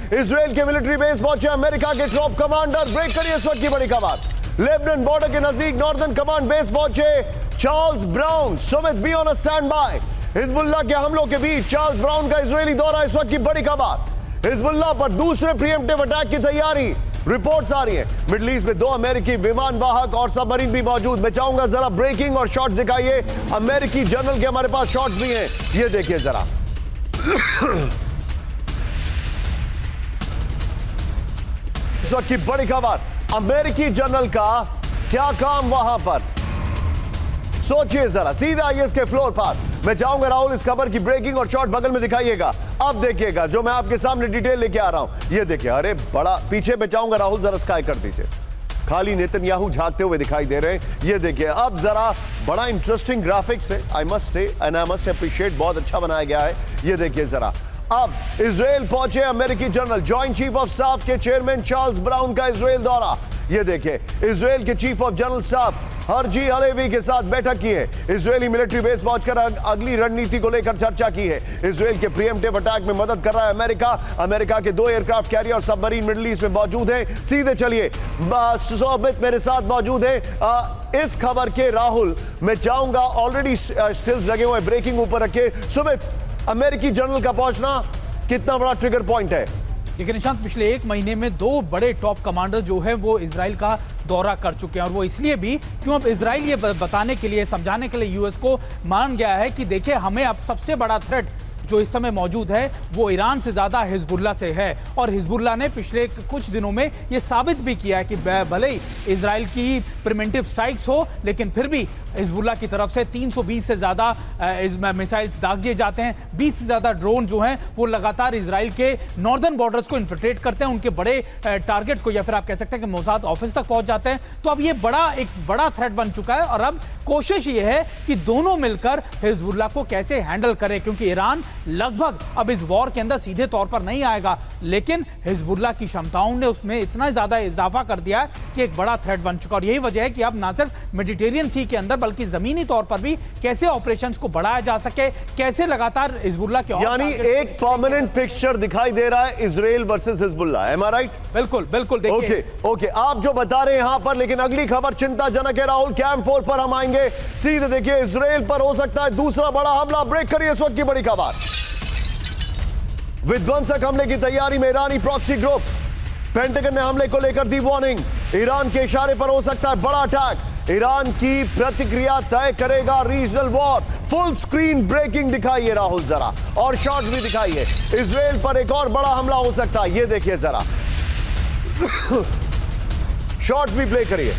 Israel के military base पहुंचे America के टॉप कमांडर। ब्रेक करिए इस वक्त की बड़ी खबर। लेबनान बॉर्डर के नजदीक नॉर्दर्न कमांड बेस पहुंचे Charles brown. Sumit be on stand by. Hezbollah के हमलों के बीच चार्ल्स ब्राउन का इजरायली दौरा, इस वक्त की बड़ी खबर। हिजबुल्लाह पर दूसरे प्रीएम्प्टिव अटैक की तैयारी, रिपोर्ट्स आ रही है। मिडिल ईस्ट में 2 अमेरिकी विमान वाहक और सबमरीन भी मौजूद। मैं चाहूंगा जरा ब्रेकिंग और शॉट्स दिखाइए। अमेरिकी जनरल के हमारे पास शॉट्स भी हैं, ये देखिए जरा। इस वक्त की बड़ी खबर, अमेरिकी जनरल का क्या काम वहां पर, सोचिए जरा। सीधा आइए इसके फ्लोर पर। मैं चाहूंगा राहुल इस खबर की ब्रेकिंग और शॉट बगल में दिखाइएगा। अब देखिएगा जो मैं आपके सामने डिटेल लेके आ रहा हूं, ये देखिए। अरे बड़ा पीछे मैं चाहूंगा राहुल जरा स्काई कर दीजिए, खाली नेतन्याहू झांकते हुए दिखाई दे रहे हैं। ये देखिए अब जरा बड़ा इंटरेस्टिंग ग्राफिक्स है, I must say and I must appreciate, बहुत अच्छा बनाया गया है। ये देखिए जरा। अब इजराइल पहुंचे अमेरिकी general, joint chief of staff के चेयरमैन चार्ल्स ब्राउन का इजराइल दौरा। ये देखिए इजराइल के chief of general staff Herzi Halevi के साथ बैठक की है। इजरायली मिलिट्री बेस पहुंचकर अगली रणनीति को लेकर चर्चा की है। इजराइल के प्रीएम्प्टिव अटैक में मदद कर रहा है अमेरिका। अमेरिका के 2 एयरक्राफ्ट कैरियर और सबमरीन मिडिल ईस्ट में मौजूद हैं। सीधे चलिए, सुमित मेरे साथ मौजूद है इस खबर के। राहुल मैं चाहूंगा, ऑलरेडी स्टिल्स लगे हुए, ब्रेकिंग ऊपर रखे। सुमित, अमेरिकी जनरल का पहुंचना कितना बड़ा ट्रिगर पॉइंट है? लेकिन निशांत, पिछले 1 महीने में 2 बड़े टॉप कमांडर जो है वो इजराइल का दौरा कर चुके हैं, और वो इसलिए भी क्यों, अब इजराइल ये बताने के लिए, समझाने के लिए यूएस को मान गया है कि देखिए हमें अब सबसे बड़ा थ्रेट जो इस समय मौजूद है वो ईरान से ज्यादा हिजबुल्लाह से है। और हिजबुल्लाह ने पिछले कुछ दिनों में ये साबित भी किया है कि भले ही इजराइल की प्रिवेंटिव स्ट्राइक्स हो, लेकिन फिर भी हिजबुल्लाह की तरफ से 320 से ज़्यादा मिसाइल्स दाग दिए जाते हैं। 20 से ज़्यादा ड्रोन जो हैं वो लगातार इजराइल के नॉर्दर्न बॉर्डर्स को इन्फिल्ट्रेट करते हैं, उनके बड़े टारगेट्स को, या फिर आप कह सकते हैं कि मोसाद ऑफिस तक पहुंच जाते हैं। तो अब ये एक बड़ा थ्रेट बन चुका है, और अब कोशिश ये है कि दोनों मिलकर हिजबुल्लाह को कैसे हैंडल करें, क्योंकि ईरान लगभग अब इस वॉर के अंदर सीधे तौर पर नहीं आएगा, लेकिन हिजबुल्लाह की क्षमताओं ने उसमें इतना ज़्यादा इजाफा कर दिया है कि एक बड़ा थ्रेट बन चुका। और यही वजह है कि अब ना सिर्फ मेडिटेरियन सी के अंदर बल्कि जमीनी तौर पर भी कैसे ऑपरेशंस को बढ़ाया जा सके, कैसे लगातार हिजबुल्लाह के, यानी एक परमानेंट फिक्सचर दिखाई दे रहा है इजराइल वर्सेस हिजबुल्लाह। एम आई राइट? बिल्कुल बिल्कुल। देखिए ओके आप जो बता रहे हैं यहां पर, लेकिन अगली खबर चिंताजनक है राहुल। कैंप 4 पर हम आएंगे। सीधे देखिए इजराइल पर हो सकता है दूसरा बड़ा हमला। ब्रेक करिए इस वक्त की बड़ी खबर। विध्वंसक हमले की तैयारी में ईरानी प्रॉक्सी ग्रुप। पेंटागन ने हमले को लेकर दी वार्निंग। ईरान के इशारे पर हो सकता है बड़ा अटैक। ईरान की प्रतिक्रिया तय करेगा regional war. Full screen breaking दिखाइए राहुल जरा, और शॉट्स भी दिखाइए। इजराइल पर एक और बड़ा हमला हो सकता है, ये देखिए जरा। शॉट्स भी प्ले करिए।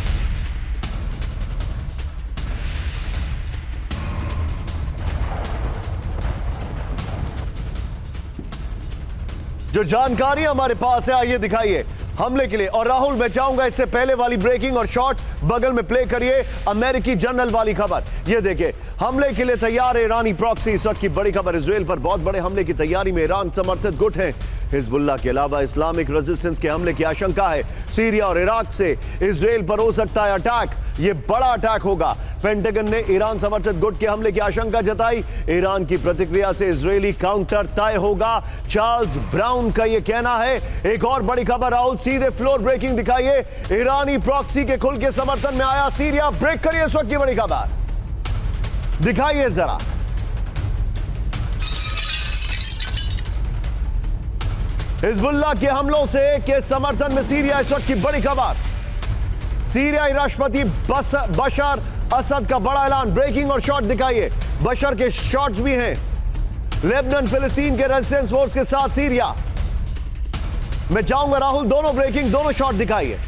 जो जानकारी हमारे पास है आइए दिखाइए हमले के लिए। और राहुल मैं चाहूंगा इससे पहले वाली ब्रेकिंग और शॉट बगल में प्ले करिए, अमेरिकी जनरल वाली खबर। ये देखिए हमले के लिए तैयार है ईरानी प्रॉक्सी। इस वक्त की बड़ी खबर, इजराइल पर बहुत बड़े हमले की तैयारी में ईरान समर्थित गुट हैं। हिजबुल्लाह के अलावा इस्लामिक रेजिस्टेंस के हमले की आशंका है। सीरिया और इराक से इजराइल पर हो सकता है अटैक, ये बड़ा अटैक होगा। पेंटागन ने ईरान समर्थित गुट के हमले की आशंका जताई। ईरान की प्रतिक्रिया से इजरायली काउंटर तय होगा, चार्ल्स ब्राउन का यह कहना है। एक और बड़ी खबर राहुल, सीधे फ्लोर ब्रेकिंग दिखाइए। ईरानी प्रॉक्सी के खुल के समर्थन में आया सीरिया। ब्रेक करिए इस वक्त की बड़ी खबर, दिखाइए जरा। हिजबुल्लाह के हमलों से के समर्थन में सीरिया, इस वक्त की बड़ी खबर। सीरियाई राष्ट्रपति बशर असद का बड़ा ऐलान। ब्रेकिंग और शॉट दिखाइए, बशर के शॉट्स भी हैं। लेबनान फिलिस्तीन के रेजिस्टेंस फोर्स के साथ सीरिया। मैं चाहूंगा राहुल दोनों ब्रेकिंग दोनों शॉट दिखाइए,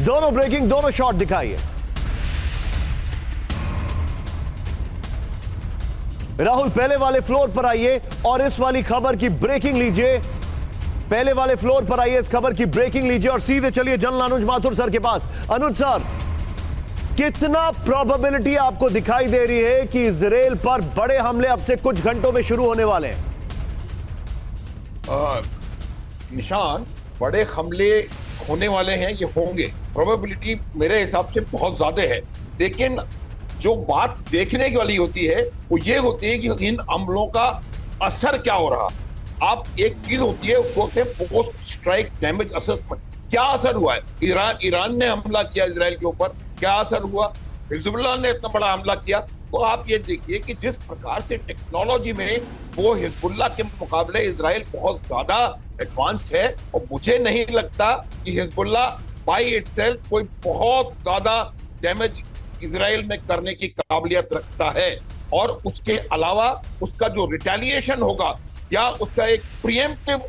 दोनों ब्रेकिंग दोनों शॉट दिखाइए। राहुल पहले वाले फ्लोर पर आइए और इस वाली खबर की ब्रेकिंग लीजिए। पहले वाले फ्लोर पर आइए, इस खबर की ब्रेकिंग लीजिए और सीधे चलिए जनरल अनुज माथुर सर के पास। अनुज सर, कितना प्रोबेबिलिटी आपको दिखाई दे रही है कि इजराइल पर बड़े हमले अब से कुछ घंटों में शुरू होने वाले हैं? निशान, बड़े हमले होने वाले हैं, ये होंगे। प्रोबेबिलिटी मेरे हिसाब से बहुत ज्यादा है, लेकिन जो बात देखने की वाली होती है वो ये होती है कि इन हमलों का असर क्या हो रहा। आप एक चीज होती है उसको कहते हैं पोस्ट स्ट्राइक डैमेज असेसमेंट। क्या असर हुआ है? ईरान ने हमला किया इजराइल के ऊपर, क्या असर हुआ? हिजबुल्लाह ने इतना बड़ा हमला किया। तो आप ये देखिए कि जिस प्रकार से टेक्नोलॉजी में वो हिजबुल्लाह के मुकाबले इजराइल बहुत ज्यादा एडवांस्ड है, और मुझे नहीं लगता कि हिजबुल्लाह बाय इटसेल्फ कोई बहुत ज्यादा डैमेज इजराइल में करने की काबिलियत रखता है। और उसके अलावा उसका जो रिटेलिएशन होगा या उसका एक प्रीएम्प्टिव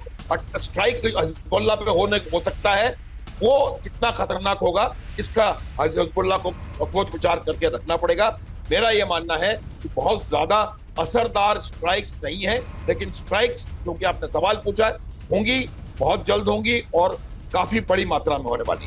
स्ट्राइक हिजबुल्लाह पे हो सकता है, वो कितना खतरनाक होगा, इसका हिजबुल्लाह को सोच विचार करके रखना पड़ेगा। मेरा यह मानना है कि बहुत ज्यादा असरदार स्ट्राइक्स नहीं है, लेकिन स्ट्राइक्स क्योंकि आपने सवाल पूछा है, होंगी, बहुत जल्द होंगी और काफी बड़ी मात्रा में होने वाली है।